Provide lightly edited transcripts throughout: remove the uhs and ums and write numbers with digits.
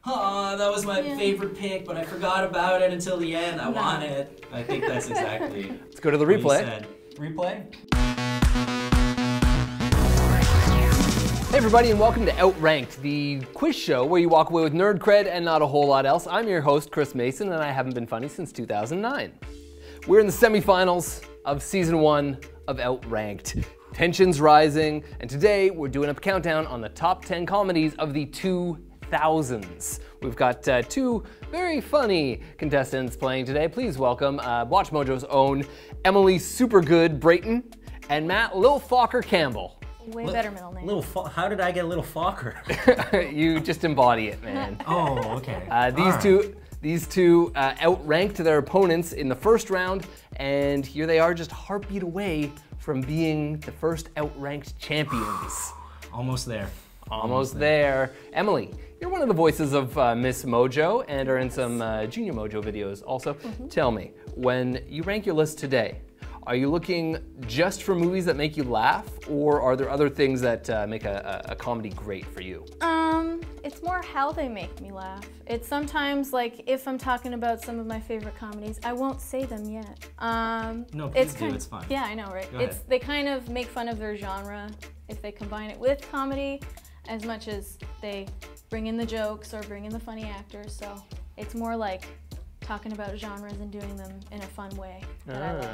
oh, that was my favorite pick, but I forgot about it until the end. I want it. I think that's exactly. Let's go to the replay. Replay? Hey everybody, and welcome to Outranked, the quiz show where you walk away with nerd cred and not a whole lot else. I'm your host, Chris Mason, and I haven't been funny since 2009. We're in the semifinals of season 1 of Outranked. Tensions rising, and today we're doing a countdown on the top 10 comedies of the 2000s. We've got two very funny contestants playing today. Please welcome WatchMojo's own Emily Supergood Brayton and Matt Lil Fokker Campbell. Way better middle name. How did I get Little Fokker? You just embody it, man. Oh, okay. These two outranked their opponents in the first round, and here they are just a heartbeat away from being the first outranked champions. Almost there. Almost there. Emily, you're one of the voices of Miss Mojo and are in some Junior Mojo videos also. Tell me, when you rank your list today, are you looking just for movies that make you laugh, or are there other things that make a comedy great for you? It's more how they make me laugh. It's sometimes like if I'm talking about some of my favorite comedies, I won't say them yet. No, please do, it's fun. Yeah, I know, right? Go ahead. They kind of make fun of their genre if they combine it with comedy, as much as they bring in the jokes or bring in the funny actors. So it's more like talking about genres and doing them in a fun way that I like.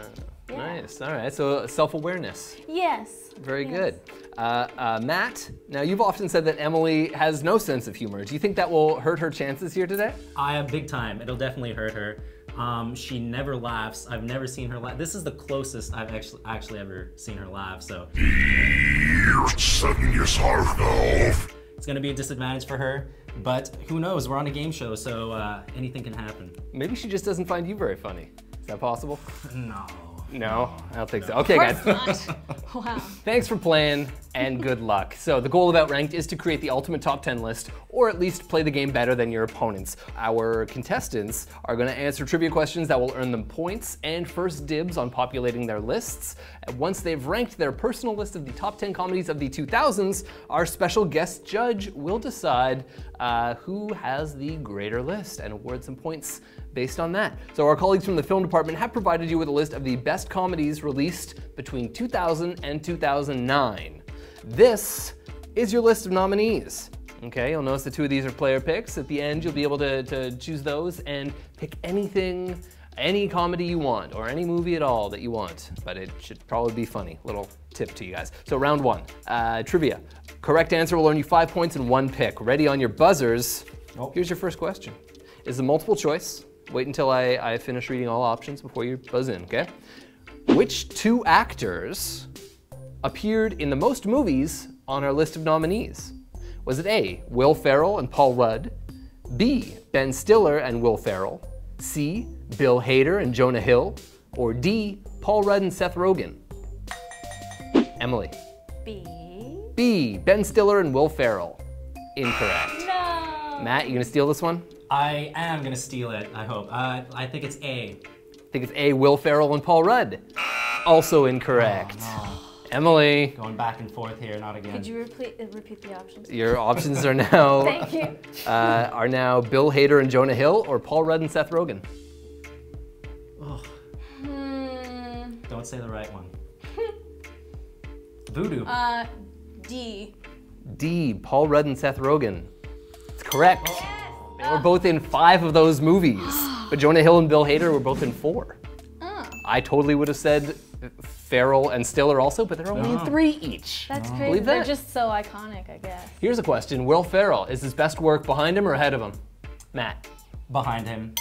Yeah. Nice, all right, so self-awareness. Yes. Very good. Matt, now you've often said that Emily has no sense of humor. Do you think that will hurt her chances here today? Big time. It'll definitely hurt her. She never laughs. I've never seen her laugh. This is the closest I've actually ever seen her laugh, so. It's gonna be a disadvantage for her, but who knows? We're on a game show, so anything can happen. Maybe she just doesn't find you very funny. Is that possible? No. No, I don't think so. Okay, guys. Wow. Thanks for playing, and good luck. So the goal of Outranked is to create the ultimate top 10 list, or at least play the game better than your opponents. Our contestants are gonna answer trivia questions that will earn them points and first dibs on populating their lists. And once they've ranked their personal list of the top 10 comedies of the 2000s, our special guest judge will decide who has the greater list and award some points based on that. So our colleagues from the film department have provided you with a list of the best comedies released between 2000 and 2009. This is your list of nominees. Okay, you'll notice the two of these are player picks. At the end, you'll be able to choose those and pick anything, any comedy you want, or any movie at all that you want, but it should probably be funny. Little tip to you guys. So round 1, trivia. Correct answer will earn you 5 points and 1 pick. Ready on your buzzers. Here's your first question. It's a multiple choice. Wait until I finish reading all options before you buzz in, okay? Which 2 actors appeared in the most movies on our list of nominees? Was it A, Will Ferrell and Paul Rudd, B, Ben Stiller and Will Ferrell, C, Bill Hader and Jonah Hill, or D, Paul Rudd and Seth Rogen? Emily. B, Ben Stiller and Will Ferrell. Incorrect. No. Matt, you gonna steal this one? I am gonna steal it, I hope. I think it's A. I think it's A, Will Ferrell and Paul Rudd. Also incorrect. Oh, no. Emily. Going back and forth here, not again. Could you repeat the options? Your options are now Thank you. Are now Bill Hader and Jonah Hill, or Paul Rudd and Seth Rogen. Oh. Don't say the right one. Voodoo. D, Paul Rudd and Seth Rogen. It's correct. They were both in 5 of those movies, but Jonah Hill and Bill Hader were both in 4. I totally would have said Ferrell and Stiller also, but they're only in 3 each. That's crazy. Believe that? They're just so iconic, I guess. Here's a question. Will Ferrell, is his best work behind him or ahead of him? Matt. Behind him.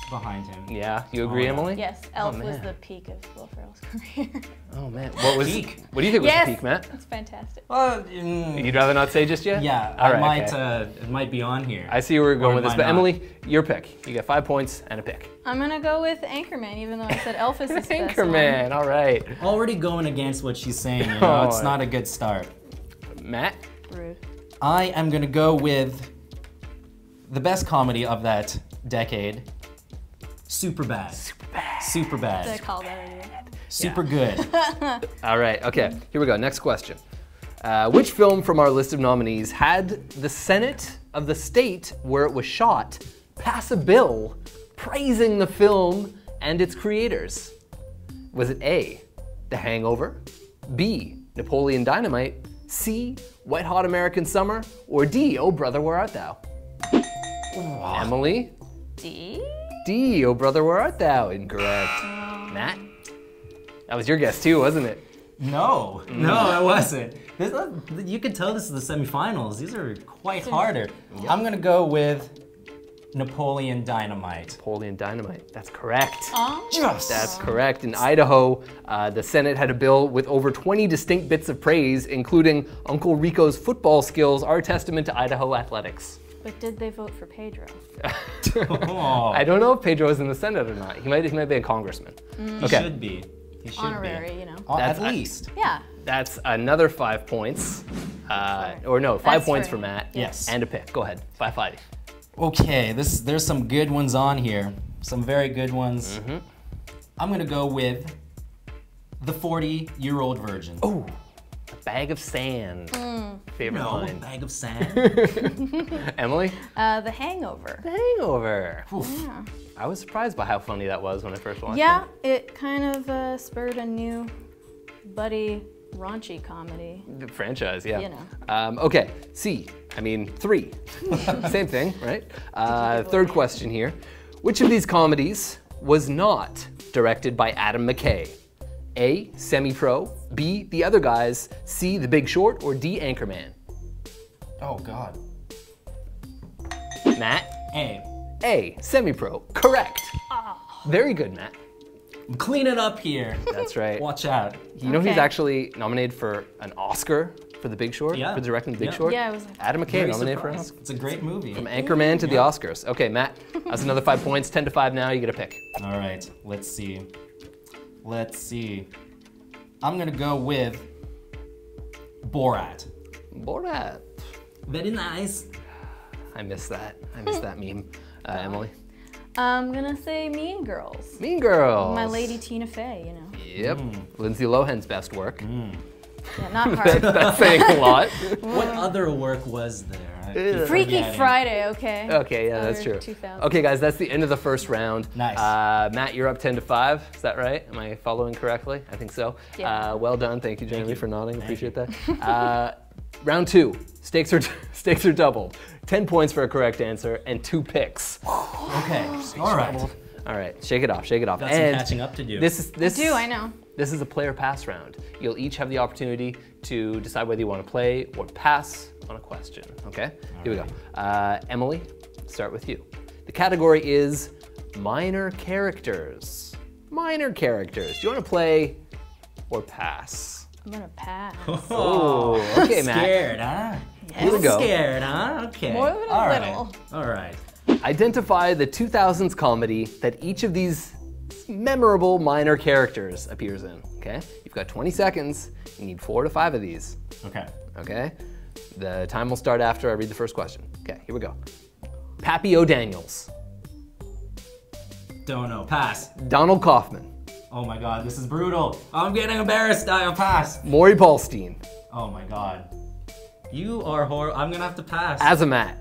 Behind him. Yeah, you agree, Emily? Yes, Elf was the peak of Will Ferrell's career. Oh man, what do you think was the peak, Matt? That's fantastic. You'd rather not say just yet? Yeah, All right, it might be on here. I see where we're going with this, but Emily, your pick. You get 5 points and a pick. I'm gonna go with Anchorman, even though I said Elf is his best Anchorman, all right. Already going against what she's saying, you know, it's not a good start. Matt? Rude. I am gonna go with the best comedy of that decade, Superbad. Superbad. Did I call that earlier? Super good. All right, okay, here we go. Next question. Which film from our list of nominees had the Senate of the state where it was shot pass a bill praising the film and its creators? Was it A, The Hangover, B, Napoleon Dynamite, C, Wet Hot American Summer, or D, Oh Brother, Where Art Thou? Emily? D? D, Oh Brother, Where Art Thou? Incorrect. Matt? That was your guess too, wasn't it? No, it wasn't. You could tell this is the semifinals. These are quite harder. I'm gonna go with Napoleon Dynamite. Napoleon Dynamite, that's correct. Just. That's correct. In Idaho, the Senate had a bill with over 20 distinct bits of praise, including Uncle Rico's football skills are a testament to Idaho athletics. But did they vote for Pedro? I don't know if Pedro is in the Senate or not. He might be a congressman. He should be. He should Honorary, you know. At least. Yeah. That's another 5 points. Or no, 5 points for Matt. Yes. And a pick. Go ahead. 5-5. Okay, there's some good ones on here. Some very good ones. I'm gonna go with the 40-year-old virgin. Oh, a bag of sand. Favorite line. Bag of sand. Emily? The Hangover. The Hangover. Yeah. I was surprised by how funny that was when I first watched Yeah, it kind of spurred a new buddy raunchy comedy. The franchise, yeah. You know. Okay, C, I mean 3. Same thing, right? Third question here. Which of these comedies was not directed by Adam McKay? A, Semi-Pro, B, The Other Guys, C, The Big Short, or D, Anchorman? Oh God. Matt? A, Semi-Pro, correct. Very good, Matt. clean it up here. That's right. Watch out. You know he's actually nominated for an Oscar for The Big Short? Yeah. For directing The Big Short? Yeah, I was like, Adam McKay Very nominated for an surprised. Oscar. It's a great movie. From Anchorman to the Oscars. Okay, Matt, that's another 5 points. 10-5 now, you get a pick. All right, let's see. Let's see. I'm gonna go with Borat. Borat. Very nice. I missed that. I missed that meme. Emily? I'm gonna say Mean Girls. Mean Girls. My lady Tina Fey, you know. Yep. Lindsay Lohan's best work. Yeah, not hard. That's saying a lot. What other work was there? I keep Freaky forgetting. Friday, okay. Okay, yeah, that's Other true. 2000. Okay, guys, that's the end of the first round. Nice. Matt, you're up 10-5. Is that right? Am I following correctly? I think so. Yeah. Well done. Thank you, Jeremy, for nodding. Appreciate that. Round 2. Stakes are doubled. 10 points for a correct answer and 2 picks. Okay. All right. All right, shake it off. Shake it off. Got some catching up to do. I know. This is a player pass round. You'll each have the opportunity to decide whether you want to play or pass on a question, okay? Here we go. Emily, start with you. The category is minor characters. Minor characters. Do you want to play or pass? I'm gonna pass. Oh, okay, Matt. Scared, huh? Here we go. Scared, huh? Okay. More than a All little. right. All right. Identify the 2000s comedy that each of these memorable minor characters appears in, okay? You've got 20 seconds. You need 4 to 5 of these, Okay. okay? The time will start after I read the first question. Okay, here we go. Pappy O'Daniels, Don't know. Pass. Donald Kaufman, Oh my God, this is brutal. I'm getting embarrassed. I'll pass. Maury Ballstein, Oh my God. You are horrible. I'm gonna have to pass. Azamat.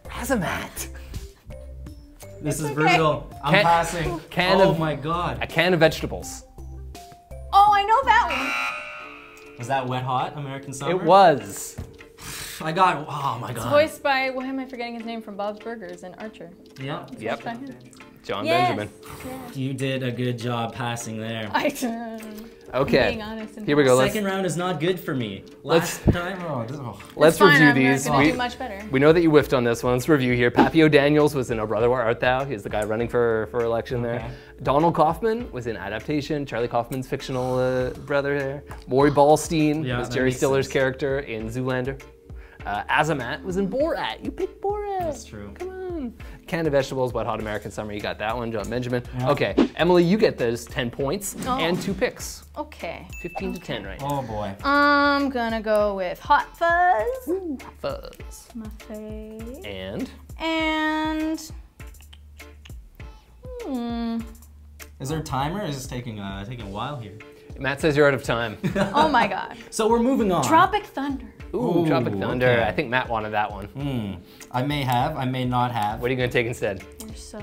Azamat. This is brutal. I'm Can- passing. can oh of- my God. A can of vegetables. Oh, I know that one. Was that Wet Hot American Summer? It was. I got. Oh my God. It's voiced by, why am I forgetting his name from Bob's Burgers and Archer? Yeah. Yep. By him. John Yes. Benjamin. Yes. You did a good job passing there. Okay. Being honest and Here we go. Let's, Second round is not good for me. Let's- Last time. Oh, this, oh. let's It's fine, review I'm these. Gonna do much better. We know that you whiffed on this one. Let's review here. Pappy O'Daniels was in Oh Brother, Where Art Thou? He's the guy running for election there. Okay. Donald Kaufman was in Adaptation. Charlie Kaufman's fictional brother there. Maury Ballstein Yeah, was that Jerry makes Stiller's sense. character in Zoolander. Azamat was in Borat. You picked Borat. That's true. Come on. Can of Vegetables, Wet Hot American Summer. You got that one, John Benjamin. Yeah. Okay, Emily, you get those 10 points Oh. and 2 picks. Okay. 15 to 10 right now. Oh boy. I'm gonna go with Hot Fuzz. Fuzz. My fave. And And Is there a timer? Or is this taking a while here? Matt says you're out of time. oh my God. So we're moving on. Tropic Thunder. Ooh, Tropic Thunder. Okay. I think Matt wanted that one. I may have, I may not have. What are you gonna take instead? You're so...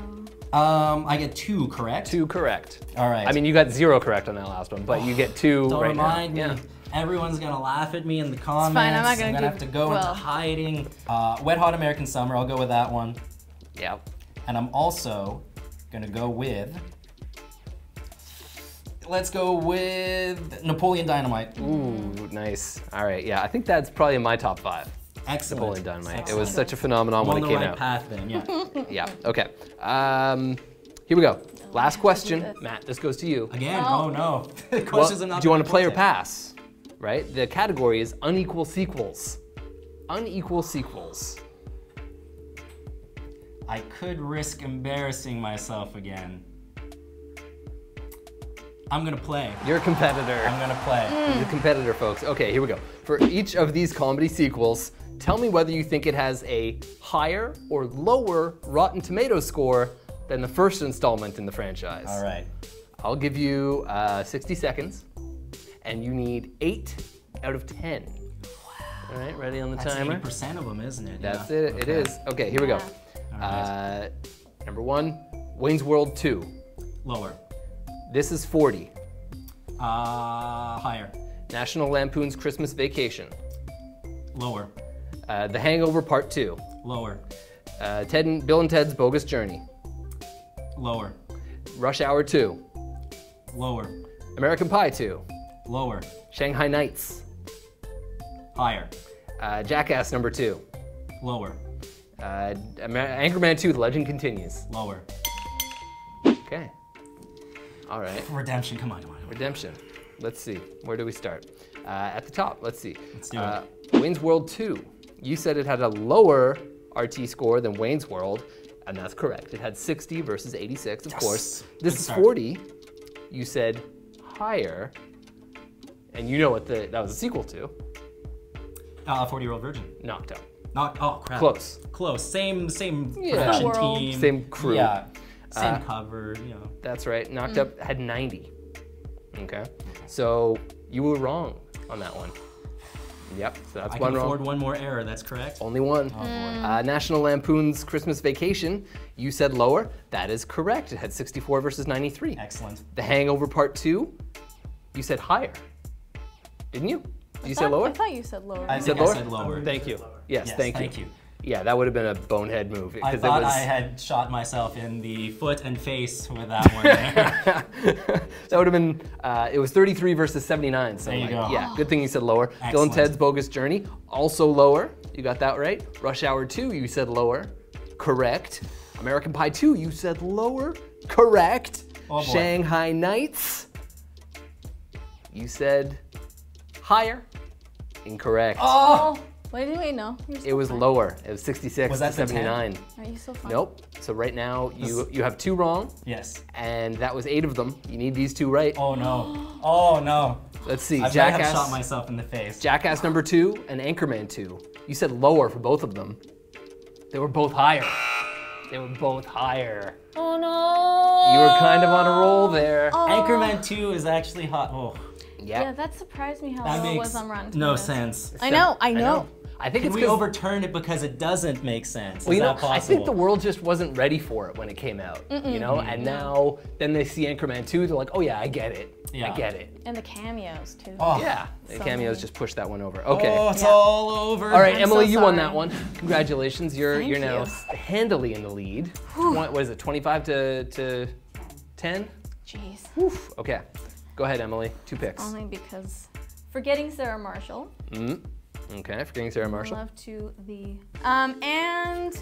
I get 2 correct. 2 correct. All right. I mean, you got 0 correct on that last one, but you get 2 Don't right remind now. me. Everyone's gonna laugh at me in the comments. fine, I'm not gonna have to go into hiding. Wet Hot American Summer, I'll go with that one. Yeah. And I'm also gonna go with, let's go with Napoleon Dynamite. Ooh, nice. All right, yeah, I think that's probably in my top 5. Excellent. Napoleon Dynamite. Excellent. It was such a phenomenon when it came on the right out. path then, yeah. Yeah, okay. Here we go. Last question. Matt, this goes to you. Again, oh no. Well, Questions are not do you want to gonna play or put it. pass? Right? The category is unequal sequels. Unequal sequels. I could risk embarrassing myself again. I'm gonna play. You're a competitor. I'm gonna play. You're a competitor, folks. Okay, here we go. For each of these comedy sequels, tell me whether you think it has a higher or lower Rotten Tomatoes score than the first installment in the franchise. All right. I'll give you 60 seconds, and you need 8 out of 10. All right, ready on the That's timer? 80% of them, isn't it? That's Yeah. it, it is. Okay, here we go. All Number 1, Wayne's World 2. Lower. This is 40. Higher. National Lampoon's Christmas Vacation. Lower. The Hangover Part 2. Lower. Bill and Ted's Bogus Journey. Lower. Rush Hour 2. Lower. American Pie 2. Lower. Shanghai Nights. Higher. Jackass number 2. Lower. Anchorman 2, The Legend Continues. Lower. Okay. All right. Redemption, come on, come on. Redemption. Let's see. Where do we start? At the top, let's see. Let's do it. Wayne's World 2. You said it had a lower RT score than Wayne's World, and that's correct. It had 60 versus 86, of course. This is 40. You said higher, and you know what that was a sequel to. 40-Year-Old Virgin. Knocked Up. Oh, crap. Close. Close. Same Yeah. production World. team. Same crew. Yeah. Same cover, you know. That's right. Knocked Up had 90. Okay. So you were wrong on that one. Yep. So that's I one can wrong. afford one more error, that's correct. Only one. Oh, boy. National Lampoon's Christmas Vacation. You said lower. That is correct. It had 64 versus 93. Excellent. The Hangover Part 2. You said higher. Didn't you? Did you say lower? I thought you said lower. I said think lower? I said lower. Thank you. Yes, thank you. Thank you. Yeah, that would have been a bonehead move. I thought I had shot myself in the foot and face with that one there. That would have been, it was 33 versus 79. So There you go. Yeah, good thing you said lower. Bill and Excellent. Ted's Bogus Journey, also lower. You got that right. Rush Hour 2, you said lower. Correct. American Pie 2, you said lower. Correct. Oh, boy. Shanghai Nights, you said higher. Incorrect. Oh, wait, no. You're It still was fine. lower. It was 66 Was to that the 79. Are you so fine? Nope. So right now you have 2 wrong, Yes. and that was 8 of them. You need these 2 right. Oh no. Oh no. Let's see. I might have shot myself in the face. Jackass number 2 and Anchorman 2. You said lower for both of them. They were both higher. They were both higher. Oh no. You were kind of on a roll there. Oh. Anchorman 2 is actually hot. Oh, Yeah, that surprised me how that low it makes was on Rotten no Tomatoes. sense. I know. I think Can it's we because overturn it because it doesn't make sense? well, Is you know, that possible? I think the world just wasn't ready for it when it came out. You know, and now then they see Anchorman 2, they're like, oh yeah, I get it. Yeah. I get it. And the cameos too. Oh. Yeah, the So cameos many. just pushed that one over. Okay. Oh, it's Yeah. all over. All right, I'm Emily, so you won sorry. that one. Congratulations, you're Thank now you. handily in the lead. What is it, 25 to 10? Jeez. Oof. Okay, go ahead, Emily. 2 picks. Only because Forgetting Sarah Marshall. Okay, forgetting Sarah Marshall. Love to the and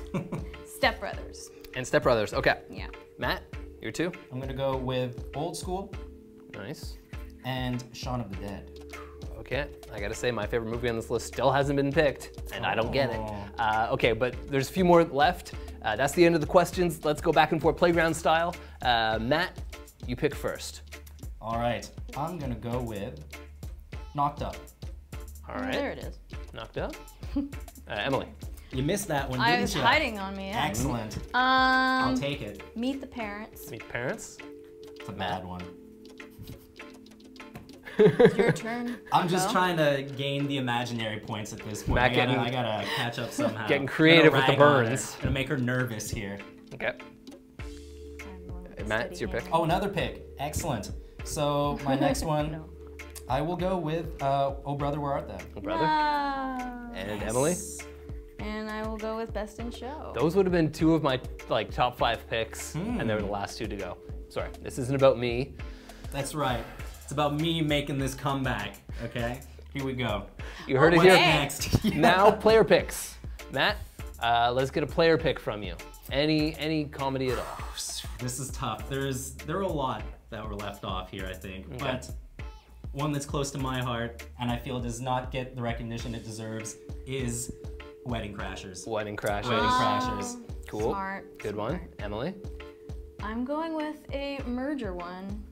Step Brothers. And Step Brothers. Okay, Yeah. Matt, you're 2. I'm gonna go with Old School Nice. and Shaun of the Dead. Okay, I gotta say my favorite movie on this list still hasn't been picked, and I don't get it. Okay, but there's a few more left. That's the end of the questions. Let's go back and forth playground style. Matt, you pick first. All right, I'm gonna go with Knocked Up. All Oh, right. there it is. Knocked up. Emily. You missed that one, I didn't was you? hiding on me. Yeah. Excellent. I'll take it. Meet the Parents. Meet the Parents. It's a bad one. It's your turn. I'm just Go. trying to gain the imaginary points at this point. Matt I gotta catch up somehow. Getting creative with the Gonna rag on her. burns. Gonna make her nervous here. Okay. I'm going with Matt, steady it's your pick. hand. Oh, another pick. Excellent. So my next one, No. I will go with Oh Brother, Where Art Thou? Oh, brother. No. And Emily? And I will go with Best in Show. Those would have been two of my like top 5 picks, and they were the last 2 to go. Sorry, this isn't about me. That's right. It's about me making this comeback, okay? Here we go. You heard it What's here. next? Now, player picks. Matt, let's get a player pick from you. Any comedy at all. This is tough. There are a lot that were left off here, I think. Okay. But one that's close to my heart, and I feel does not get the recognition it deserves, is Wedding Crashers. Wedding Crashers. Wedding Crashers. Cool. Smart. Good one. Smart. Emily? I'm going with a merger one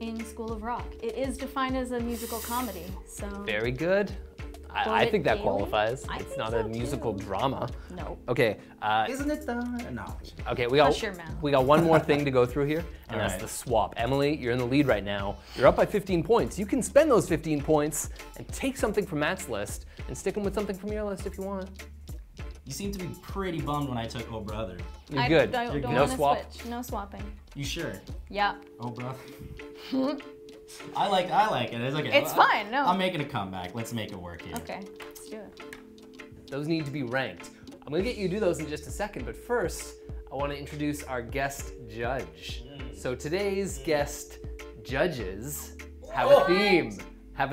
in School of Rock. It is defined as a musical comedy, so. Very good. I Bullet think that Daily? qualifies. I It's think not so a musical too. drama. No. Okay. Isn't it though? No. Okay, we Hush your mouth. got one more thing to go through here, and that's Alright. the swap. Emily, you're in the lead right now. You're up by 15 points. You can spend those 15 points and take something from Matt's list and stick them with something from your list if you want. You seem to be pretty bummed when I took Oh Brother. You're good. I don't No wanna swap. switch. No swapping. You sure? Yeah. Oh Brother. I like it. It's okay. It's fine, no. I'm making a comeback. Let's make it work here. Okay, let's do it. Those need to be ranked. I'm gonna get you to do those in just a second, but first, I wanna introduce our guest judge. So today's guest judges have a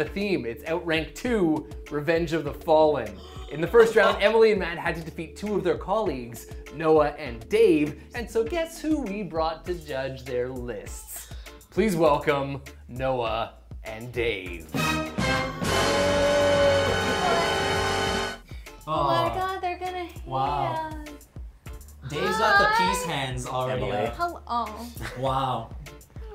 theme. It's Outranked 2, Revenge of the Fallen. In the first round, Emily and Matt had to defeat 2 of their colleagues, Noah and Dave, and so guess who we brought to judge their lists? Please welcome Noah and Dave. Oh my God, they're gonna hate Wow. us. Dave's got the Hi. peace hands already Emily. up. Hello. Oh. Wow.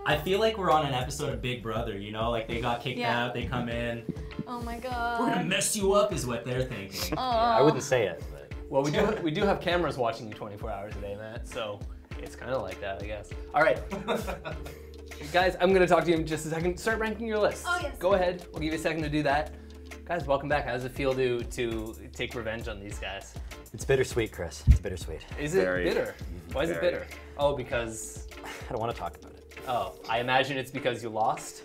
I feel like we're on an episode of Big Brother, you know? Like they got kicked Yeah. out, they come in. Oh my We're gonna God. mess you up is what they're thinking. Oh. I wouldn't say it, but Well, we do have cameras watching you 24 hours a day, Matt, so it's kind of like that, I guess. All right. Guys, I'm going to talk to you in just a second. Start ranking your list. Oh, yes. Go ahead. We'll give you a second to do that. Guys, welcome back. How does it feel to take revenge on these guys? it's bittersweet, Chris. It's bittersweet. Is it Very. bitter? Why is it Very. bitter? Oh, because... I don't want to talk about it. Oh, I imagine it's because you lost,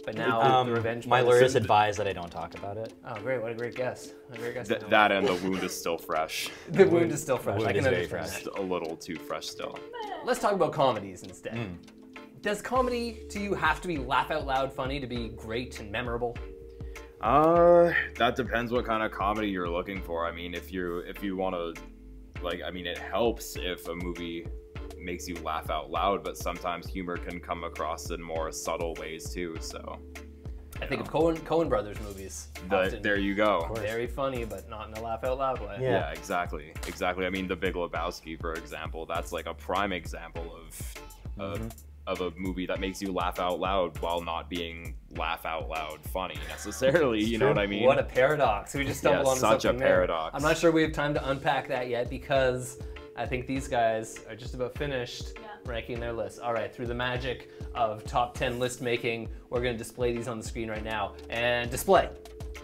but now the revenge... My part lawyers is- advise that I don't talk about it. Oh, great. What a great guess. What a great guess. That and the wound is still fresh. The wound is still fresh. wound I can is very understand fresh. that. Just a little too fresh still. Let's talk about comedies instead. Does comedy to you have to be laugh out loud funny to be great and memorable? That depends what kind of comedy you're looking for. I mean, if you want to, like, I mean, it helps if a movie makes you laugh out loud, but sometimes humor can come across in more subtle ways too. So I think of Coen Brothers movies. Often there you go. very funny, but not in a laugh out loud way. Yeah. Yeah, exactly. I mean, The Big Lebowski, for example, that's like a prime example of a movie that makes you laugh out loud while not being laugh out loud funny necessarily. You know what I mean? What a paradox. We just stumbled Yeah, onto such a something there. paradox. I'm not sure we have time to unpack that yet because I think these guys are just about finished ranking their lists. All right, through the magic of top 10 list making, we're going to display these on the screen right now. And display.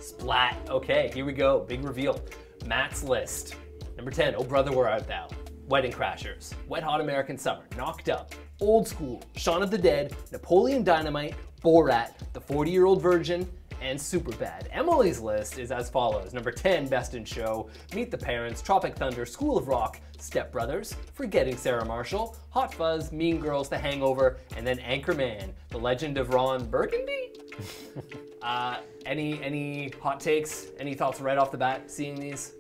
Splat. Okay, here we go. Big reveal. Matt's list. Number 10, Oh Brother, Where Art Thou? Wedding Crashers, Wet Hot American Summer, Knocked Up, Old School, Shaun of the Dead, Napoleon Dynamite, Borat, The 40-Year-Old Virgin, and Superbad. Emily's list is as follows. Number 10, Best in Show, Meet the Parents, Tropic Thunder, School of Rock, Step Brothers, Forgetting Sarah Marshall, Hot Fuzz, Mean Girls, The Hangover, and then Anchorman, The Legend of Ron Burgundy? Any hot takes? Any thoughts right off the bat seeing these?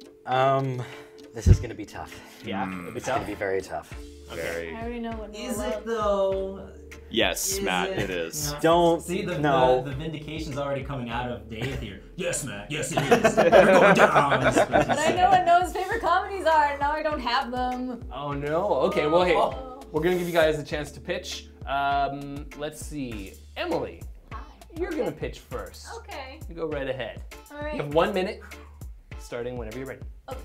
This is gonna be tough. Yeah, it'd be It's gonna tough. be very tough. Very. I already know what Is Noah it loves. though? Yes, Is Matt, it? it is. No. Don't. See, the vindication's already coming out of Dave here. Yes, Matt. Yes, it is. You're going down. But I know what Noah's favorite comedies are, and now I don't have them. Oh no. Okay, well hey, we're gonna give you guys a chance to pitch. Let's see. Emily, Hi. you're gonna pitch first. Okay. You go right ahead. All You right. have 1 minute, starting whenever you're ready. Okay.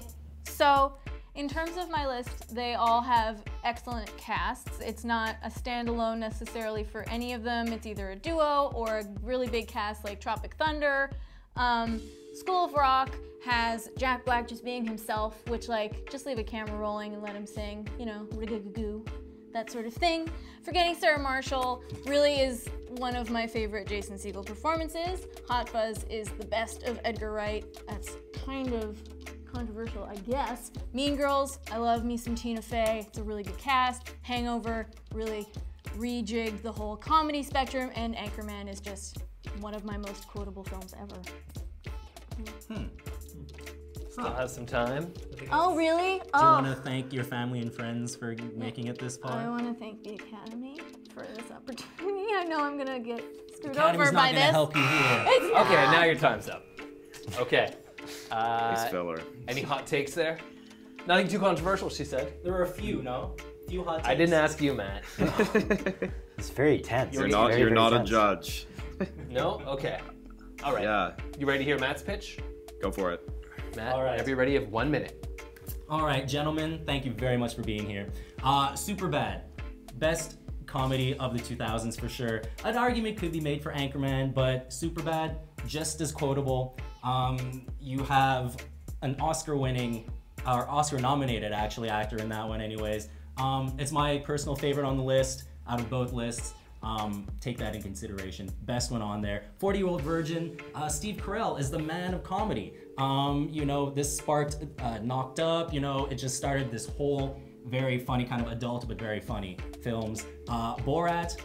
So, In terms of my list, they all have excellent casts. It's not a standalone necessarily for any of them. It's either a duo or a really big cast like Tropic Thunder. School of Rock has Jack Black just being himself, which like, just leave a camera rolling and let him sing, you know, rig-a-goo, that sort of thing. Forgetting Sarah Marshall really is one of my favorite Jason Segel performances. Hot Fuzz is the best of Edgar Wright. That's kind of controversial, I guess. Mean Girls, I love me some Tina Fey. It's a really good cast. Hangover really rejigged the whole comedy spectrum, and Anchorman is just one of my most quotable films ever. Still have some time. Oh, really? Do you want to thank your family and friends for making it this far? I want to thank the Academy for this opportunity. I know I'm gonna get screwed Academy's over not by gonna this. help you here. It's not. Okay, now your time's up. Okay. Nice filler. Any hot takes there? Nothing too controversial, she said. There were a few, no? A few hot takes. I didn't ask you, Matt. It's very tense. You're It's not. very, You're very not a tense. judge. No? Okay. All right. Yeah. You ready to hear Matt's pitch? Go for it. Matt, All right. whenever you're ready, you have 1 minute. All right, gentlemen, thank you very much for being here. Superbad, best comedy of the 2000s for sure. An argument could be made for Anchorman, but Superbad, just as quotable. You have an Oscar-winning, or Oscar-nominated actually, actor in that one anyways. It's my personal favorite on the list, out of both lists. Take that in consideration. Best one on there. 40-Year-Old Virgin, Steve Carell is the man of comedy. You know, this sparked Knocked Up, you know, it just started this whole very funny kind of adult but very funny films. Borat,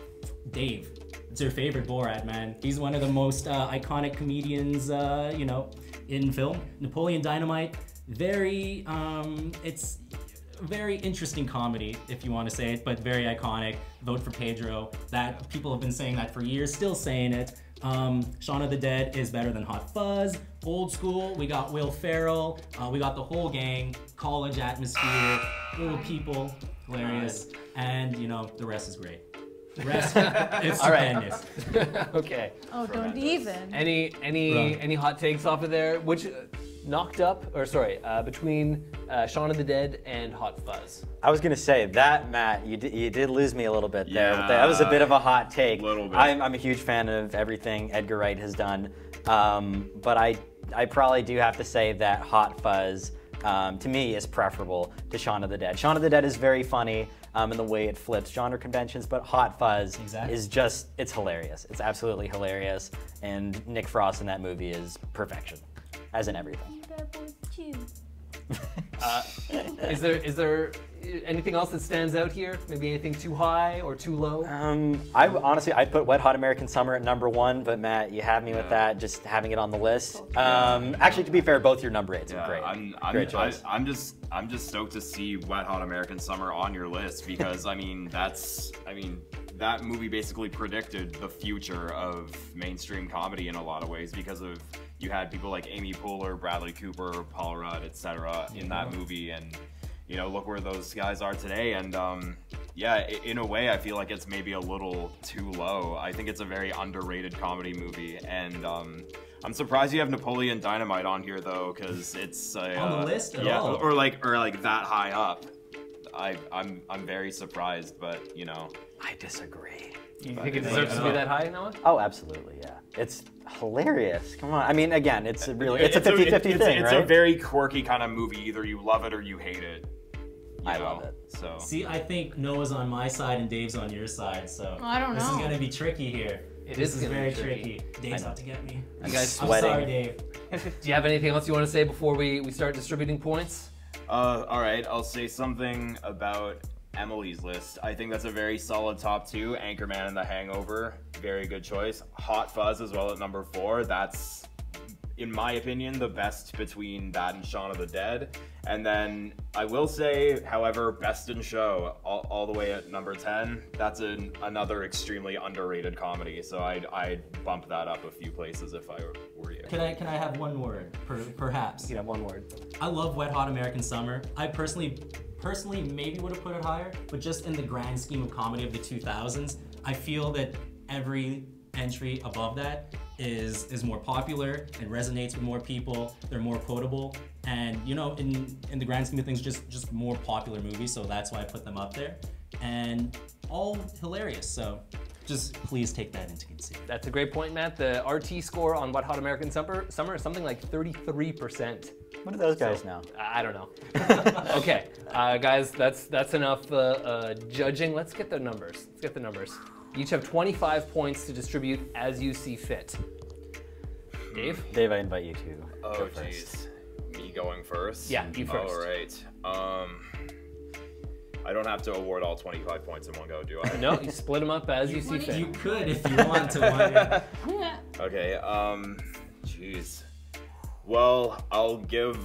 Dave, it's your favorite Borat, man. He's one of the most iconic comedians, you know, in film. Napoleon Dynamite, it's very interesting comedy, if you want to say it, but very iconic. Vote for Pedro. That people have been saying that for years, still saying it. Shaun of the Dead is better than Hot Fuzz. Old School, we got Will Ferrell. We got the whole gang. College atmosphere, little people, hilarious, and you know the rest is great. The rest, it's stupendous. Okay. Oh, don't even. Any hot takes off of there? Which Knocked Up, or sorry, between Shaun of the Dead and Hot Fuzz? I was gonna say that, Matt. You did lose me a little bit there. Yeah, That was a bit of a hot take. Little bit. I'm a huge fan of everything Edgar Wright has done, but I probably do have to say that Hot Fuzz, to me, is preferable to Shaun of the Dead. Shaun of the Dead is very funny in the way it flips genre conventions, but Hot Fuzz is just, it's hilarious. It's absolutely hilarious, and Nick Frost in that movie is perfection, as in everything. You got boys too. Is there anything else that stands out here? Maybe anything too high or too low? I'd put Wet Hot American Summer at #1, but Matt, you have me with that, just having it on the list. Actually, to be fair, both your number 8s are great. Great choice. I'm just stoked to see Wet Hot American Summer on your list because that movie basically predicted the future of mainstream comedy in a lot of ways because of you had people like Amy Poehler, Bradley Cooper, Paul Rudd, etc. in that movie, and you know, look where those guys are today. And yeah, in a way, I feel like it's maybe a little too low. I think it's a very underrated comedy movie, and I'm surprised you have Napoleon Dynamite on here though, because it's on the list at all. or like that high up. I'm very surprised, but you know. I disagree. You think it deserves to be that high, Noah? Oh, absolutely, yeah. It's hilarious. Come on. I mean, again, it's a 50-50 thing, right? It's a very quirky kind of movie. Either you love it or you hate it. I love it. So see, I think Noah's on my side and Dave's on your side, so I don't know. This is gonna be tricky here. This is very tricky. Dave's out to get me. You guys sweating. I'm sorry, Dave. Do you have anything else you want to say before we start distributing points? all right, I'll say something about Emily's list. I think that's a very solid top 2. Anchorman and The Hangover, very good choice. Hot Fuzz as well at #4. That's, in my opinion, the best between that and Shaun of the Dead. And then I will say, however, Best in Show all the way at #10. That's another extremely underrated comedy. So I'd bump that up a few places if I were you. Can I have one word, perhaps? You can have one word. I love Wet Hot American Summer. I personally maybe would have put it higher, but just in the grand scheme of comedy of the 2000s, I feel that every entry above that is more popular and resonates with more people. They're more quotable, and you know, in the grand scheme of things, just more popular movies. So that's why I put them up there, and all hilarious. So just please take that into consideration. That's a great point, Matt. The RT score on Wet Hot American Summer is something like 33%. What do those guys know? I don't know. Okay, guys, that's enough judging. Let's get the numbers. You each have 25 points to distribute as you see fit. Dave? Dave, I invite you to Oh, go first. jeez. Me going first? Yeah, you first. All right. I don't have to award all 25 points in one go, do I? No, you split them up as you see fit. You could if you want to. Okay, jeez. Well, I'll give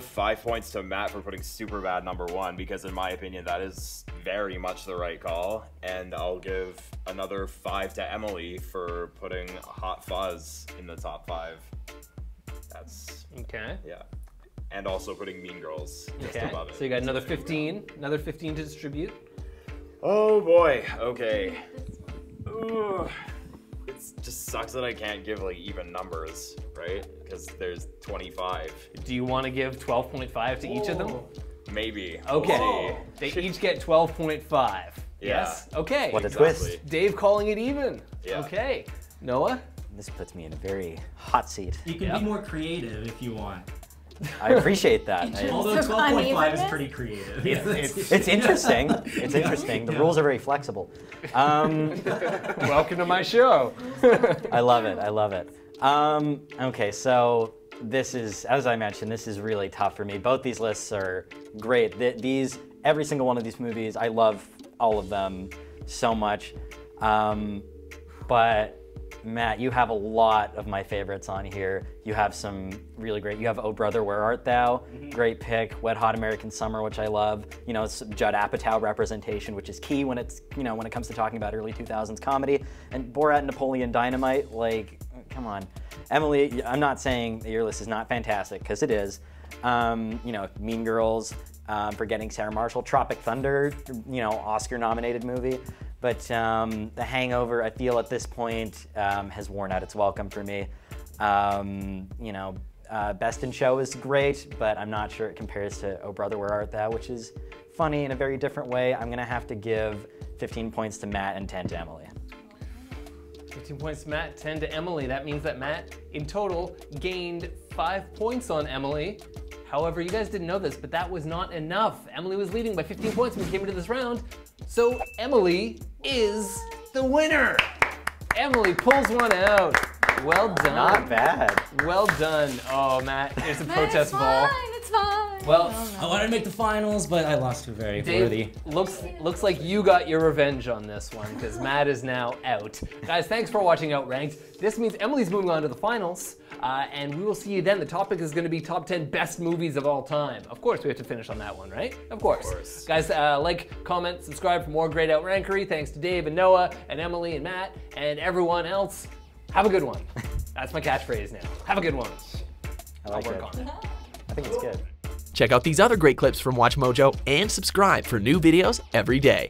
5 points to Matt for putting Superbad #1 because in my opinion that is very much the right call, and I'll give another 5 to Emily for putting Hot Fuzz in the top 5. That's Okay. yeah. And also putting Mean Girls just above it. So you got another 15 to distribute. Oh boy, okay. Ooh. It just sucks that I can't give like even numbers, right? Because there's 25. Do you want to give 12.5 to each of them? Maybe. Okay. We'll see. They each get 12.5. Yeah. Yes? Okay. What a Exactly. twist. Dave calling it even. Yeah. Okay. Noah? This puts me in a very hot seat. You can be more creative if you want. I appreciate that. Although Of 12.5 is unevenness? pretty creative. It's interesting. It's interesting. The rules are very flexible. Welcome to my show. I love it. I love it. Okay, so this is, as I mentioned, this is really tough for me. Both these lists are great. Every single one of these movies, I love all of them so much. But Matt, you have a lot of my favorites on here. You have some really great. You have Oh Brother, Where Art Thou? Great pick. Wet Hot American Summer, which I love. You know, it's Judd Apatow representation, which is key when it comes to talking about early 2000s comedy. And Borat and Napoleon Dynamite, like, come on. Emily, I'm not saying that your list is not fantastic, because it is. You know, Mean Girls, Forgetting Sarah Marshall, Tropic Thunder, you know, Oscar-nominated movie. But The Hangover, I feel at this point, has worn out its welcome for me. You know, Best in Show is great, but I'm not sure it compares to Oh Brother, Where Art Thou, which is funny in a very different way. I'm gonna have to give 15 points to Matt and 10 to Emily. 15 points to Matt, 10 to Emily. That means that Matt, in total, gained 5 points on Emily. However, you guys didn't know this, but that was not enough. Emily was leading by 15 points when we came into this round. So Emily is the winner. Emily pulls one out. Well done. Not bad. Well done. Oh, Matt, there's a protest it's ball. fine, it's fine. Well, I wanted to make the finals, but I lost to very worthy. Dave, looks like you got your revenge on this one, because Matt is now out. Guys, thanks for watching Outranked. This means Emily's moving on to the finals, and we will see you then. The topic is going to be top 10 best movies of all time. Of course, we have to finish on that one, right? Of course. Guys, like, comment, subscribe for more great Outrankery. Thanks to Dave and Noah and Emily and Matt and everyone else. Have a good one. That's my catchphrase now. Have a good one. I like I'll it. work on it. I think it's good. Check out these other great clips from WatchMojo and subscribe for new videos every day.